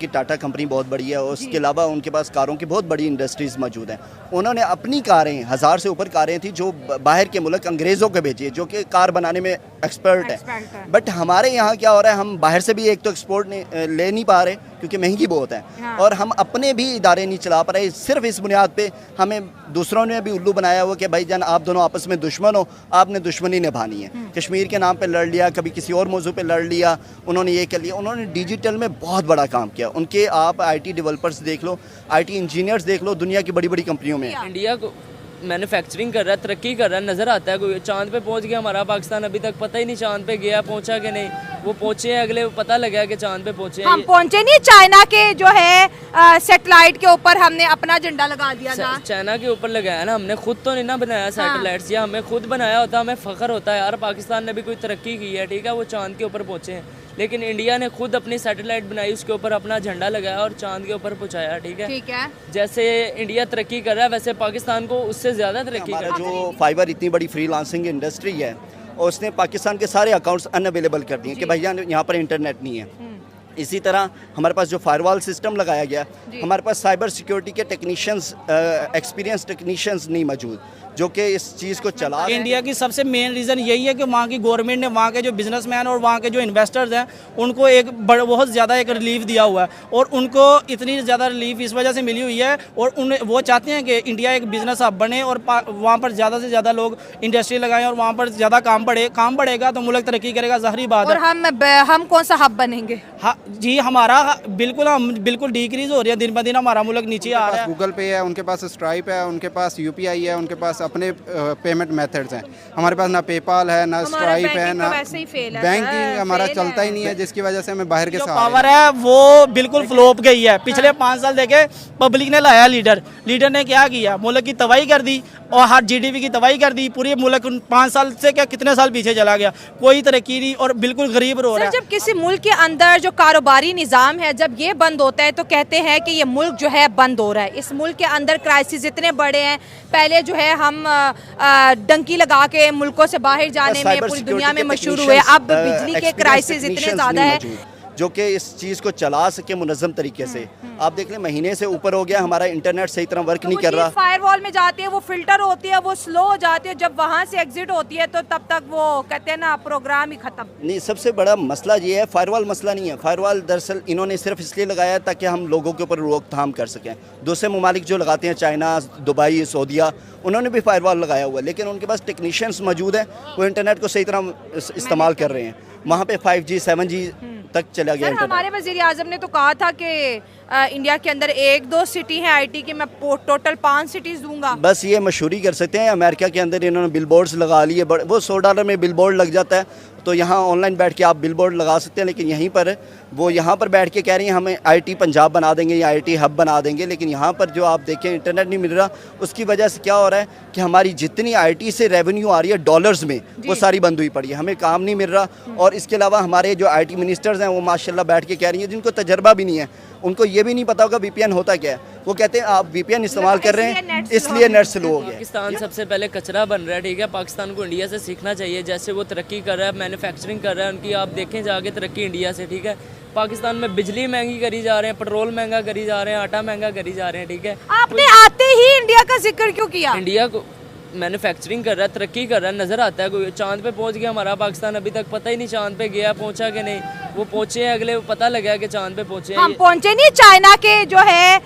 कि टाटा कंपनी बहुत बड़ी है और उसके अलावा उनके पास कारों की बहुत बड़ी इंडस्ट्रीज़ मौजूद हैं। उन्होंने अपनी कारें 1000 से ऊपर कारें थी जो बाहर के मुल्क अंग्रेज़ों को भेजी है, जो कि कार बनाने में एक्सपर्ट है। बट हमारे यहाँ क्या हो रहा है, हम बाहर से भी एक तो एक्सपोर्ट ले नहीं पा रहे क्योंकि महंगी बहुत है। हाँ। और हम अपने भी इदारे नहीं चला पा रहे। सिर्फ इस बुनियाद पे हमें दूसरों ने भी उल्लू बनाया हुआ कि भाईजान आप दोनों आपस में दुश्मन हो, आपने दुश्मनी निभानी है। कश्मीर के नाम पे लड़ लिया, कभी किसी और मौजू पे लड़ लिया, उन्होंने ये कर लिया। उन्होंने डिजिटल में बहुत बड़ा काम किया। उनके आप IT डेवलपर्स देख लो, IT इंजीनियर्स देख लो, दुनिया की बड़ी बड़ी कंपनियों में। इंडिया को मैन्युफैक्चरिंग कर रहा है, तरक्की कर रहा है, नज़र आता है। कोई चांद पे पहुंच गया, हमारा पाकिस्तान अभी तक पता ही नहीं चांद पे गया, पहुंचा कि नहीं। वो पहुंचे हैं, अगले पता लगा कि चांद पे पहुंचे हैं। हम पहुंचे नहीं, चाइना के जो है सैटेलाइट के ऊपर हमने अपना झंडा लगा दिया था। चाइना के ऊपर लगाया ना हमने, खुद तो नहीं ना बनाया सैटेलाइट्स। या हमें खुद बनाया होता हमें फ़ख्र होता है यार, पाकिस्तान ने भी कोई तरक्की की है, ठीक है, वो चांद के ऊपर पहुंचे हैं। लेकिन इंडिया ने खुद अपनी सैटेलाइट बनाई, उसके ऊपर अपना झंडा लगाया और चांद के ऊपर पहुंचाया, ठीक है। जैसे इंडिया तरक्की कर रहा है वैसे पाकिस्तान को उससे ज़्यादा तरक्की कर रहा है। जो फाइबर इतनी बड़ी फ्रीलांसिंग इंडस्ट्री है और उसने पाकिस्तान के सारे अकाउंट्स अनअवेलेबल कर दिए कि भैया यहाँ पर इंटरनेट नहीं है। इसी तरह हमारे पास जो फायरवॉल सिस्टम लगाया गया, हमारे पास साइबर सिक्योरिटी के टेक्नीशियंस, एक्सपीरियंस टेक्नीशियंस नहीं मौजूद जो कि इस चीज़ को चला। इंडिया की सबसे मेन रीज़न यही है कि वहाँ की गवर्नमेंट ने वहाँ के जो बिजनेसमैन और वहाँ के जो इन्वेस्टर्स हैं उनको एक बहुत ज़्यादा एक रिलीफ दिया हुआ है। और उनको इतनी ज़्यादा रिलीफ इस वजह से मिली हुई है और वो चाहते हैं कि इंडिया एक बिज़नेस हब बने और वहाँ पर ज़्यादा से ज़्यादा लोग इंडस्ट्री लगाएं और वहाँ पर ज़्यादा काम बढ़ेगा तो मुल्क तरक्की करेगा, ज़ाहिर बात है। और हम कौन सा हब बनेंगे? हाँ जी, हम बिल्कुल डिक्रीज हो रही है, दिन ब दिन हमारा मुल्क नीचे आ रहा है। गूगल पे है, उनके पास स्ट्राइप है, उनके पास UPI है, उनके पास अपने पेमेंट मेथड्स हैं। हमारे पास ना पेपाल है, ना स्ट्राइप है, ना बैंकिंग हमारा चलता ही नहीं है, जिसकी वजह से हमें बाहर के पावर है वो बिल्कुल फ्लॉप गई है। पिछले 5 साल देखे पब्लिक ने लाया लीडर ने क्या किया, मुल्क की तबाही कर दी और हर GDP की तबाही कर दी। पूरे मुल्क 5 साल से क्या कितने साल पीछे चला गया, कोई तरक्की नहीं और बिल्कुल गरीब रो रहा है। जब किसी मुल्क के अंदर जो कारोबारी निज़ाम है जब ये बंद होता है तो कहते हैं कि ये मुल्क जो है बंद हो रहा है। इस मुल्क के अंदर क्राइसिस इतने बड़े हैं, पहले जो है हम डंकी लगा के मुल्कों से बाहर जाने में पूरी दुनिया में मशहूर हुए, अब बिजली के क्राइसिस इतने ज़्यादा है जो कि इस चीज़ को चला सके मुनज़्ज़म तरीके से। आप देख लें महीने से ऊपर हो गया, हमारा इंटरनेट सही तरह वर्क नहीं कर रहा। फायरवॉल में जाती है, वो फिल्टर होती है, वो स्लो हो जाती है, जब वहाँ से एग्जिट होती है तो तब तक वो कहते हैं ना प्रोग्राम ही खत्म। नहीं, सबसे बड़ा मसला ये है, फायरवॉल मसला नहीं है। फायरवॉल दरअसल इन्होंने सिर्फ इसलिए लगाया ताकि हम लोगों के ऊपर रोकथाम कर सकें। दूसरे ममालिक जो लगाते हैं, चाइना, दुबई, सऊदीया, उन्होंने भी फायरवॉल लगाया हुआ है, लेकिन उनके पास टेक्नीशियंस मौजूद हैं, वो इंटरनेट को सही तरह इस्तेमाल कर रहे हैं। वहाँ पे 5G 7G तक चला गया। हमारे वज़ीर आज़म ने तो कहा था कि इंडिया के अंदर 1-2 सिटी हैं IT की, मैं टोटल 5 सिटीज़ दूंगा। बस ये मशहूरी कर सकते हैं। अमेरिका के अंदर इन्होंने बिलबोर्ड्स लगा लिए, वो $100 में बिलबोर्ड लग जाता है, तो यहाँ ऑनलाइन बैठ के आप बिलबोर्ड लगा सकते हैं। लेकिन यहीं पर वो यहाँ पर बैठ के कह रही हैं हमें IT पंजाब बना देंगे या IT हब बना देंगे, लेकिन यहाँ पर जो आप देखें इंटरनेट नहीं मिल रहा। उसकी वजह से क्या हो रहा है कि हमारी जितनी IT से रेवेन्यू आ रही है डॉलर्स में, वो सारी बंद हुई पड़ी है, हमें काम नहीं मिल रहा। और इसके अलावा हमारे जो IT मिनिस्टर्स हैं वो माशाल्लाह बैठ के कह रही हैं, जिनको तजर्बा भी नहीं है, उनको ये भी नहीं पता होगा VPN होता क्या है। वो कहते हैं आप VPN इस्तेमाल कर रहे हैं इसलिए नेट स्लो हो गया। पाकिस्तान सबसे पहले कचरा बन रहा है, ठीक है। पाकिस्तान को इंडिया से सीखना चाहिए, जैसे वो तरक्की कर रहा है, मैन्युफैक्चरिंग कर रहा है उनकी, आप देखें जाके तरक्की इंडिया से, ठीक है। पाकिस्तान में बिजली महंगी करी जा रहे हैं, पेट्रोल महंगा करी जा रहे हैं, आटा महंगा करी जा रहे हैं, ठीक है। आपने आते ही इंडिया का जिक्र क्यों किया? इंडिया को मैन्युफैक्चरिंग कर रहा है, तरक्की कर रहा है, नज़र आता है। कोई चांद पे पहुंच गया, हमारा पाकिस्तान अभी तक पता ही नहीं चांद पे गया, पहुंचा कि नहीं। वो पहुंचे हैं, अगले पता लगा कि चांद पे पहुंचे हैं। हम पहुंचे नहीं, चाइना के जो है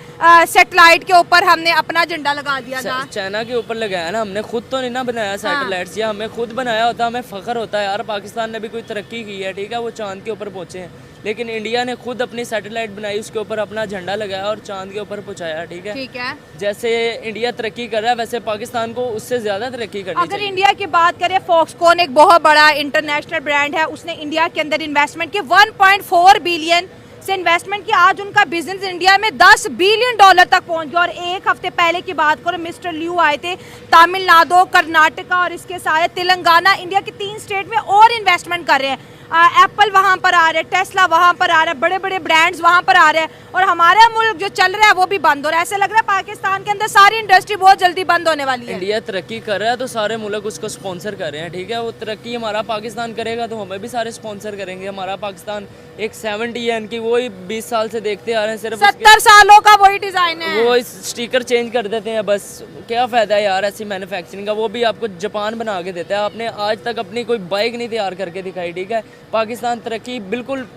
सैटेलाइट के ऊपर हमने अपना झंडा लगा दिया था। चाइना के ऊपर लगाया ना हमने, खुद तो नहीं ना बनाया सैटेलाइट्स। या हमें खुद बनाया होता हमें फ़ख्र होता है यार, पाकिस्तान ने भी कोई तरक्की की है, ठीक है, वो चांद के ऊपर पहुंचे हैं। लेकिन इंडिया ने खुद अपनी सैटेलाइट बनाई, उसके ऊपर अपना झंडा लगाया और चांद के ऊपर पहुंचाया, ठीक है। जैसे इंडिया तरक्की कर रहा है वैसे पाकिस्तान को उससे ज़्यादा तरक्की करनी चाहिए। अगर इंडिया की बात करें, फॉक्सकॉन एक बहुत बड़ा इंटरनेशनल ब्रांड है, उसने इंडिया के अंदर इन्वेस्टमेंट की 1.4 बिलियन से इन्वेस्टमेंट किया। आज उनका बिजनेस इंडिया में $10 बिलियन तक पहुंच गया। और एक हफ्ते पहले की बात करो, मिस्टर ल्यू आए थे, तमिलनाडु, कर्नाटका और इसके सारे तेलंगाना, इंडिया के 3 स्टेट में और इन्वेस्टमेंट कर रहे हैं। एप्पल वहाँ पर आ रहे हैं, टेस्ला वहाँ पर आ रहा है, बड़े बड़े ब्रांड्स वहाँ पर आ रहे हैं, और हमारा मुल्क जो चल रहा है वो भी बंद हो रहा है। ऐसे लग रहा है पाकिस्तान के अंदर सारी इंडस्ट्री बहुत जल्दी बंद होने वाली है। इंडिया तरक्की कर रहा है तो सारे मुल्क उसको स्पॉन्सर कर रहे हैं, ठीक है। वो तरक्की हमारा पाकिस्तान करेगा तो हमें भी सारे स्पॉन्सर करेंगे। हमारा पाकिस्तान एक 70 है इनकी, वही 20 साल से देखते आ रहे हैं, सिर्फ 70 सालों का वही डिजाइन है। वो स्टिकर चेंज कर देते हैं बस। क्या फ़ायदा है यार ऐसी मैन्युफैक्चरिंग का, वो भी आपको जापान बना के देता है। आपने आज तक अपनी कोई बाइक नहीं तैयार करके दिखाई, ठीक है। पाकिस्तान तरक्की बिल्कुल,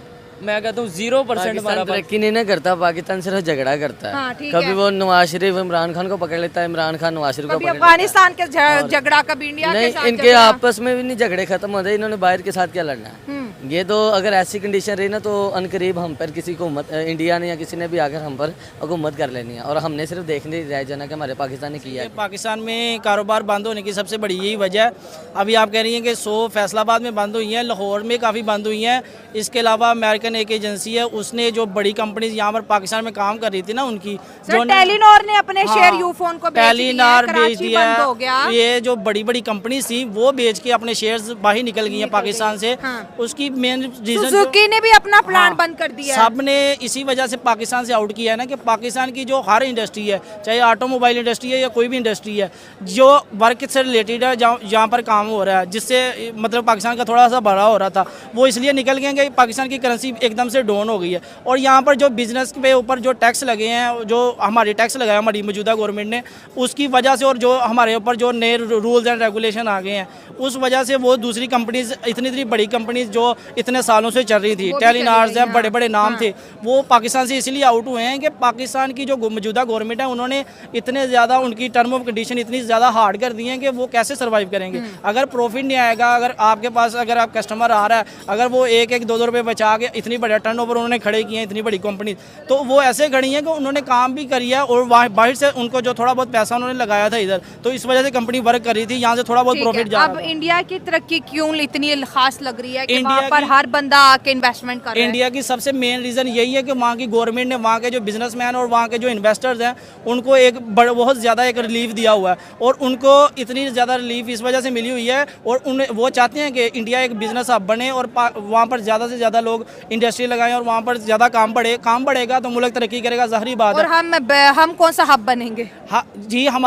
मैं कहता हूँ 0% हमारा तरक्की नहीं ना करता, पाकिस्तान सिर्फ झगड़ा करता है। हाँ, ठीक कभी है। वो नवाज शरीफ इमरान खान को पकड़ लेता है, इमरान खान नवाज शरीफ को कभी पकड़ लेता अफगानिस्तान के झगड़ा, कभी इंडिया के है। साथ नहीं, इनके झगड़ा। आपस में भी नहीं झगड़े खत्म होते, इन्होंने बाहर के साथ क्या लड़ना है। ये तो अगर ऐसी कंडीशन रही ना तो अनकरीब हम पर किसी को इंडिया ने या किसी ने भी आकर हम पर हुकूमत कर लेनी है, और हमने सिर्फ देखने रह जाना कि हमारे पाकिस्तान ने किया है। पाकिस्तान में कारोबार बंद होने की सबसे बड़ी यही वजह है। अभी आप कह रही हैं कि 100 फैसलाबाद में बंद हुई हैं, लाहौर में काफ़ी बंद हुई हैं। इसके अलावा अमेरिकन एक एजेंसी है, उसने जो बड़ी कंपनीज यहाँ पर पाकिस्तान में काम कर रही थी ना उनकी, जो टेलीनॉर ने अपने शेयर यूफोन को टेलीनॉर बेच दिया बंद हो गया। ये जो बड़ी बड़ी कंपनी थी वो बेच के अपने शेयर्स बाहर निकल गई हैं पाकिस्तान से। हाँ। उसकी मेन रीजन सुजुकी ने भी अपना प्लांट बंद कर दिया है। सब ने इसी वजह से पाकिस्तान से आउट किया है ना, कि पाकिस्तान की जो हर इंडस्ट्री है, चाहे ऑटोमोबाइल इंडस्ट्री है या कोई भी इंडस्ट्री है, जो वर्क से रिलेटेड है, जहाँ पर काम हो रहा है, जिससे मतलब पाकिस्तान का थोड़ा सा बड़ा हो रहा था, वो इसलिए निकल गए कि पाकिस्तान की करेंसी एकदम से डाउन हो गई है। और यहाँ पर जो बिजनेस पे ऊपर जो टैक्स लगे हैं, जो हमारे टैक्स लगाया हमारी मौजूदा गवर्नमेंट ने, उसकी वजह से, और जो हमारे ऊपर जो नए रूल्स एंड रेगुलेशन आ गए हैं, उस वजह से वो दूसरी कंपनीज, इतनी बड़ी कंपनीज जो इतने सालों से चल रही थी, टेलीनॉर्स हैं, बड़े बड़े नाम थे, वो पाकिस्तान से इसलिए आउट हुए हैं कि पाकिस्तान की जो मौजूदा गवर्नमेंट है उन्होंने इतने ज़्यादा उनकी टर्म ऑफ कंडीशन इतनी ज़्यादा हार्ड कर दी हैं कि वो कैसे सर्वाइव करेंगे। अगर प्रॉफिट नहीं आएगा, अगर आपके पास अगर आप कस्टमर आ रहा है, अगर वो 1-2 रुपये बचा के इतनी बड़ा टर्नओवर उन्होंने खड़े किए हैं, इतनी बड़ी कंपनी, तो वो ऐसे खड़ी हैं कि उन्होंने काम भी किया और बाहर से उनको जो थोड़ा बहुत पैसा उन्होंने लगाया था इधर, तो इस वजह से कंपनी वर्क कर रही थी, यहाँ से थोड़ा बहुत प्रॉफिट जा रहा अब था। इंडिया की तरक्की क्यों इतनी खास लग रही है कि वहाँ पर हर बंदा आके इन्वेस्टमेंट कर रहा है? इंडिया की सबसे मेन रीज़न यही है कि वहाँ की गवर्नमेंट ने वहाँ के जो बिजनेसमैन और वहाँ के जो इन्वेस्टर्स हैं उनको एक बहुत ज़्यादा एक रिलीफ दिया हुआ है, और उनको इतनी ज़्यादा रिलीफ इस वजह से मिली हुई है, और वो चाहते हैं कि इंडिया एक बिजनेस हब बने और वहाँ पर ज़्यादा से ज़्यादा लोग इंडस्ट्री लगाएं और वहाँ पर ज़्यादा काम बढ़ेगा तो मुल्क तरक्की करेगा, ज़ाहिर बात है। और हम कौन सा हब बनेंगे? हाँ जी, हम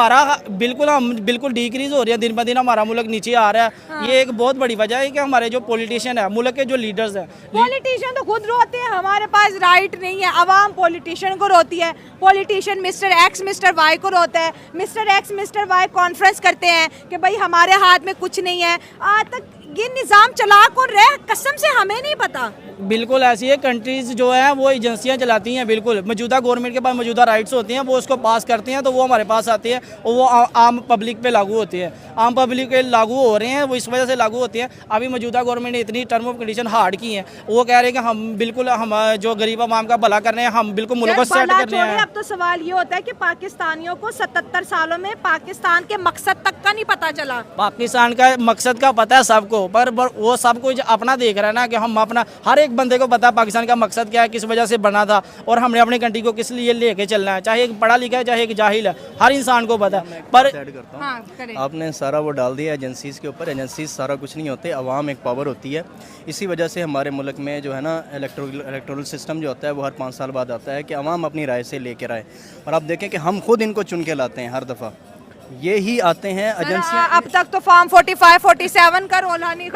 बिल्कुल डिक्रीज हो रही है, दिन ब दिन हमारा मुल्क नीचे आ रहा है। हाँ। ये एक बहुत बड़ी वजह है कि हमारे जो पॉलिटिशियन है, मुल्क के जो लीडर्स हैं, पॉलिटिशियन तो खुद रोते हैं हमारे पास राइट नहीं है, अवाम पॉलिटिशियन को रोती है। Politician mister X mister Y को रोता है, mister X mister Y conference करते हैं कि भाई हमारे हाथ में कुछ नहीं है। आज तक ये निज़ाम चला कौन रहे, कसम से हमें नहीं पता। बिल्कुल ऐसी है, कंट्रीज जो है वो एजेंसियां चलाती हैं। बिल्कुल मौजूदा गवर्नमेंट के पास मौजूदा राइट्स होती हैं, वो उसको पास करते हैं तो वो हमारे पास आती है और वो आम पब्लिक पे लागू होती है। आम पब्लिक पे लागू हो रहे हैं, वो इस वजह से लागू होती हैं। अभी मौजूदा गवर्नमेंट ने इतनी टर्म ऑफ कंडीशन हार्ड की हैं, वो कह रहे हैं कि हम जो गरीब आवाम का भला कर रहे हैं, हम बिल्कुल मुल्क को सेट कर रहे हैं। अब तो सवाल ये होता है कि पाकिस्तानियों को 77 सालों में पाकिस्तान के मकसद तक का नहीं पता चला। पाकिस्तान का मकसद का पता है सबको, पर वो सब कुछ अपना देख रहा है ना, कि हम अपना, हर एक बंदे को पता है पाकिस्तान का मकसद क्या है, किस वजह से बना था, और हमने अपनी कंट्री को किस लिए लेके चलना है। चाहे एक पढ़ा लिखा है, चाहे एक जाहिल है, हर इंसान को पता है। पर आपने सारा वो डाल दिया एजेंसीज़ के ऊपर। एजेंसीज सारा कुछ नहीं होते, अवाम एक पावर होती है। इसी वजह से हमारे मुल्क में जो है ना इलेक्टोरल सिस्टम जो होता है वो हर 5 साल बाद आता है कि अवाम अपनी राय से लेकर आए। और आप देखें कि हम खुद इनको चुन के लाते हैं हर दफ़ा, ये ही आते हैं एजेंसियाँ। अब तक तो फॉर्म 45 47 का रोल नहीं